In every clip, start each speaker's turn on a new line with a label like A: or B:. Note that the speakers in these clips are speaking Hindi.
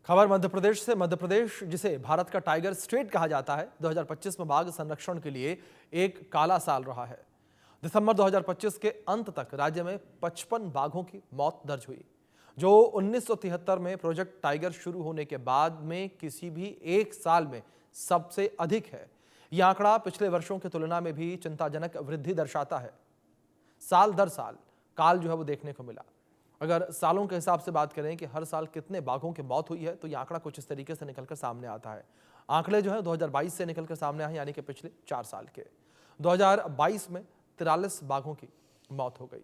A: खबर मध्य प्रदेश से। मध्य प्रदेश, जिसे भारत का टाइगर स्टेट कहा जाता है, 2025 में बाघ संरक्षण के लिए एक काला साल रहा है। दिसंबर 2025 के अंत तक राज्य में 55 बाघों की मौत दर्ज हुई, जो 1973 में प्रोजेक्ट टाइगर शुरू होने के बाद में किसी भी एक साल में सबसे अधिक है। यह आंकड़ा पिछले वर्षों की तुलना में भी चिंताजनक वृद्धि दर्शाता है। साल दर साल काल जो है वो देखने को मिला। अगर सालों के हिसाब से बात करें कि हर साल कितने बाघों की मौत हुई है, तो यह आंकड़ा कुछ इस तरीके से निकलकर सामने आता है। आंकड़े जो है 2022 से निकलकर सामने आए, यानी कि पिछले 4 साल के। 2022 में 43 बाघों की मौत हो गई।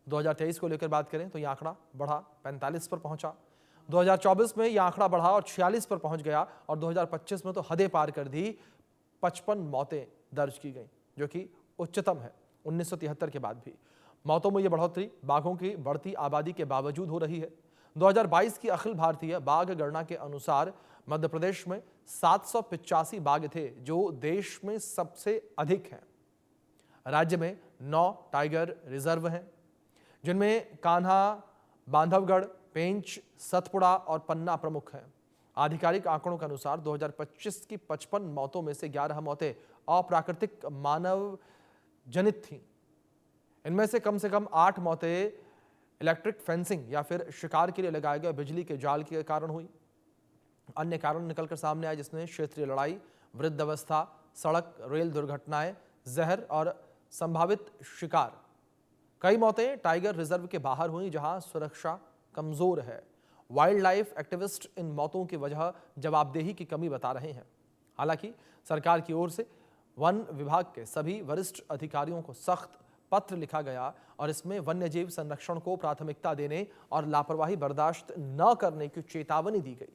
A: 2023 को लेकर बात करें तो यह आंकड़ा बढ़ा 45 पर पहुंचा। 2024 में यह आंकड़ा बढ़ा और 46 पर पहुंच गया और 2025 में तो हदें पार कर दी, 55 मौतें दर्ज की गई, जो कि उच्चतम है 1973 के बाद भी। मौतों में यह बढ़ोतरी बाघों की बढ़ती आबादी के बावजूद हो रही है। 2022 की अखिल भारतीय बाघ गणना के अनुसार मध्य प्रदेश में 785 बाघ थे, जो देश में सबसे अधिक हैं। राज्य में 9 टाइगर रिजर्व हैं, जिनमें कान्हा, बांधवगढ़, पेंच, सतपुड़ा और पन्ना प्रमुख हैं। आधिकारिक आंकड़ों के अनुसार 2025 की 55 मौतों में से 11 मौतें अप्राकृतिक मानव जनित थीं। इनमें से कम 8 मौतें इलेक्ट्रिक फेंसिंग या फिर शिकार के लिए लगाए गए बिजली के जाल के कारण हुई। अन्य कारण निकलकर सामने आए, जिसमें क्षेत्रीय लड़ाई, वृद्धावस्था, सड़क रेल दुर्घटनाएं, जहर और संभावित शिकार। कई मौतें टाइगर रिजर्व के बाहर हुई, जहां सुरक्षा कमजोर है। वाइल्ड लाइफ एक्टिविस्ट इन मौतों की वजह जवाबदेही की कमी बता रहे हैं। हालांकि सरकार की ओर से वन विभाग के सभी वरिष्ठ अधिकारियों को सख्त पत्र लिखा गया और इसमें वन्यजीव संरक्षण को प्राथमिकता देने और लापरवाही बर्दाश्त न करने की चेतावनी दी गई।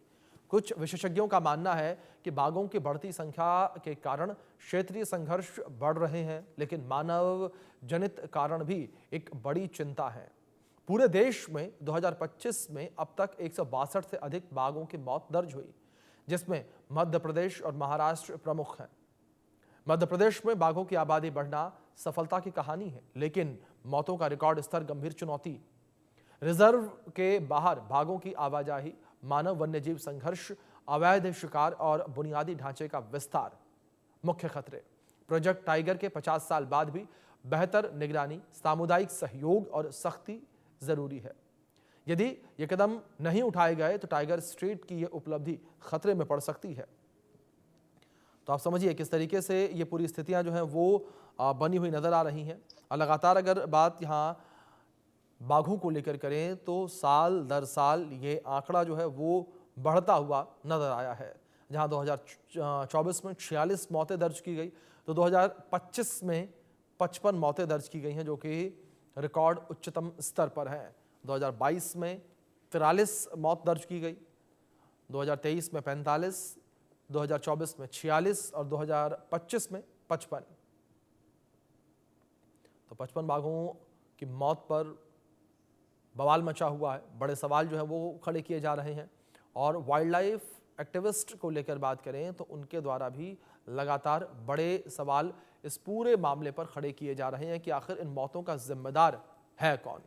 A: कुछ विशेषज्ञों का मानना है कि बाघों की बढ़ती संख्या के कारण क्षेत्रीय संघर्ष बढ़ रहे हैं, लेकिन मानव जनित कारण भी एक बड़ी चिंता है। पूरे देश में 2025 में अब तक 162 से अधिक बाघों की मौत दर्ज हुई, जिसमें मध्य प्रदेश और महाराष्ट्र प्रमुख हैं। मध्य प्रदेश में बाघों की आबादी बढ़ना सफलता की कहानी है, लेकिन मौतों का रिकॉर्ड स्तर गंभीर चुनौती। रिजर्व के बाहर बाघों की आवाजाही, मानव वन्यजीव संघर्ष, अवैध शिकार और बुनियादी ढांचे का विस्तार मुख्य खतरे। प्रोजेक्ट टाइगर के 50 साल बाद भी बेहतर निगरानी, सामुदायिक सहयोग और सख्ती जरूरी है। यदि ये कदम नहीं उठाए गए तो टाइगर स्टेट की यह उपलब्धि खतरे में पड़ सकती है। तो आप समझिए किस तरीके से ये पूरी स्थितियां जो हैं वो बनी हुई नजर आ रही हैं। लगातार अगर बात यहाँ बाघों को लेकर करें तो साल दर साल ये आंकड़ा जो है वो बढ़ता हुआ नजर आया है। जहां 2024 में 46 मौतें दर्ज की गई, तो 2025 में 55 मौतें दर्ज की गई हैं, जो कि रिकॉर्ड उच्चतम स्तर पर है। 2022 में 43 मौत दर्ज की गई, 2023 में 45, 2024 में 46 और 2025 में 55। तो 55 बाघों की मौत पर बवाल मचा हुआ है। बड़े सवाल जो है वो खड़े किए जा रहे हैं। और वाइल्ड लाइफ एक्टिविस्ट को लेकर बात करें तो उनके द्वारा भी लगातार बड़े सवाल इस पूरे मामले पर खड़े किए जा रहे हैं कि आखिर इन मौतों का जिम्मेदार है कौन।